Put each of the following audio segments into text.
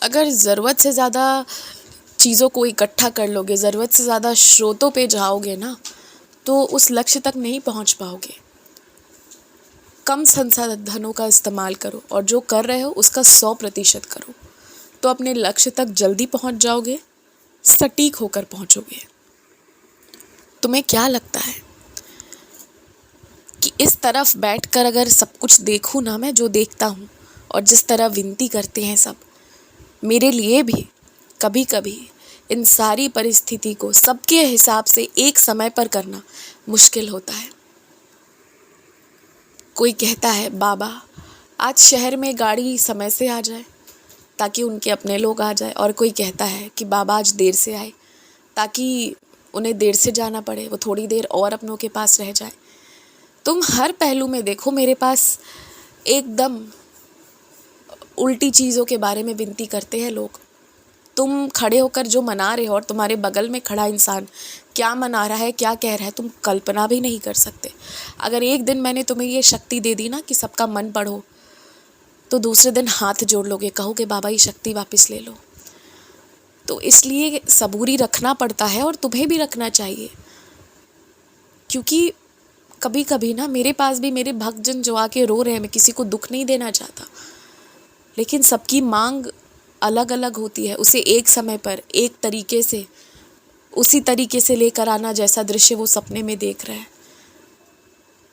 अगर ज़रूरत से ज़्यादा चीज़ों को इकट्ठा कर लोगे, ज़रूरत से ज़्यादा स्रोतों पे जाओगे ना, तो उस लक्ष्य तक नहीं पहुंच पाओगे। कम संसाधनों का इस्तेमाल करो और जो कर रहे हो उसका 100% करो, तो अपने लक्ष्य तक जल्दी पहुंच जाओगे, सटीक होकर पहुंचोगे। तुम्हें क्या लगता है कि इस तरफ बैठकर अगर सब कुछ देखूं ना, मैं जो देखता हूँ और जिस तरह विनती करते हैं सब, मेरे लिए भी कभी कभी इन सारी परिस्थिति को सबके हिसाब से एक समय पर करना मुश्किल होता है। कोई कहता है बाबा आज शहर में गाड़ी समय से आ जाए ताकि उनके अपने लोग आ जाए, और कोई कहता है कि बाबा आज देर से आए ताकि उन्हें देर से जाना पड़े, वो थोड़ी देर और अपनों के पास रह जाए। तुम हर पहलू में देखो, मेरे पास एकदम उल्टी चीज़ों के बारे में विनती करते हैं लोग। तुम खड़े होकर जो मना रहे हो और तुम्हारे बगल में खड़ा इंसान क्या मना रहा है, क्या कह रहा है, तुम कल्पना भी नहीं कर सकते। अगर एक दिन मैंने तुम्हें ये शक्ति दे दी ना कि सबका मन पढ़ो, तो दूसरे दिन हाथ जोड़ लोगे, कहोगे बाबा ये शक्ति वापस ले लो। तो इसलिए सबूरी रखना पड़ता है और तुम्हें भी रखना चाहिए, क्योंकि कभी कभी ना मेरे पास भी मेरे भक्तजन जो आके रो रहे हैं, मैं किसी को दुख नहीं देना चाहता, लेकिन सबकी मांग अलग अलग होती है। उसे एक समय पर एक तरीके से, उसी तरीके से लेकर आना जैसा दृश्य वो सपने में देख रहे हैं।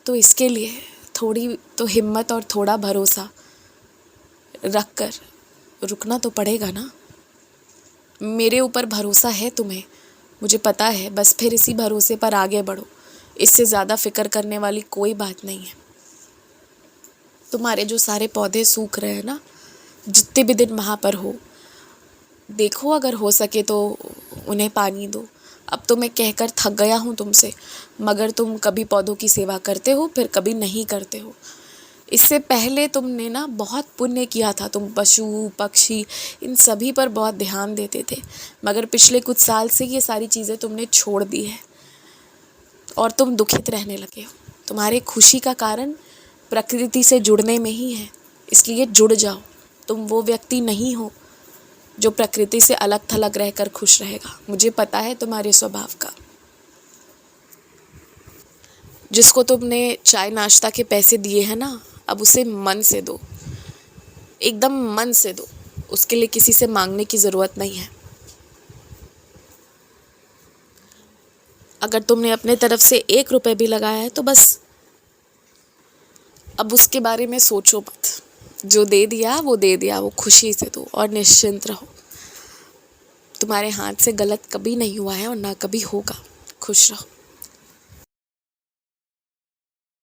तो इसके लिए थोड़ी तो हिम्मत और थोड़ा भरोसा रख कर रुकना तो पड़ेगा ना। मेरे ऊपर भरोसा है तुम्हें, मुझे पता है, बस फिर इसी भरोसे पर आगे बढ़ो। इससे ज़्यादा फिक्र करने वाली कोई बात नहीं है। तुम्हारे जो सारे पौधे सूख रहे हैं ना, जितने भी दिन वहाँ पर हो, देखो अगर हो सके तो उन्हें पानी दो। अब तो मैं कहकर थक गया हूँ तुमसे, मगर तुम कभी पौधों की सेवा करते हो, फिर कभी नहीं करते हो। इससे पहले तुमने ना बहुत पुण्य किया था, तुम पशु पक्षी इन सभी पर बहुत ध्यान देते थे, मगर पिछले कुछ साल से ये सारी चीज़ें तुमने छोड़ दी है और तुम दुखित रहने लगे हो। तुम्हारे खुशी का कारण प्रकृति से जुड़ने में ही है, इसलिए जुड़ जाओ। तुम वो व्यक्ति नहीं हो जो प्रकृति से अलग थलग रहकर खुश रहेगा। मुझे पता है तुम्हारे स्वभाव का। जिसको तुमने चाय नाश्ता के पैसे दिए हैं ना, अब उसे मन से दो, एकदम मन से दो। उसके लिए किसी से मांगने की ज़रूरत नहीं है। अगर तुमने अपने तरफ से 1 रुपये भी लगाया है तो बस अब उसके बारे में सोचो मत। जो दे दिया वो दे दिया, वो खुशी से दो और निश्चिंत रहो। तुम्हारे हाथ से गलत कभी नहीं हुआ है और ना कभी होगा। खुश रहो।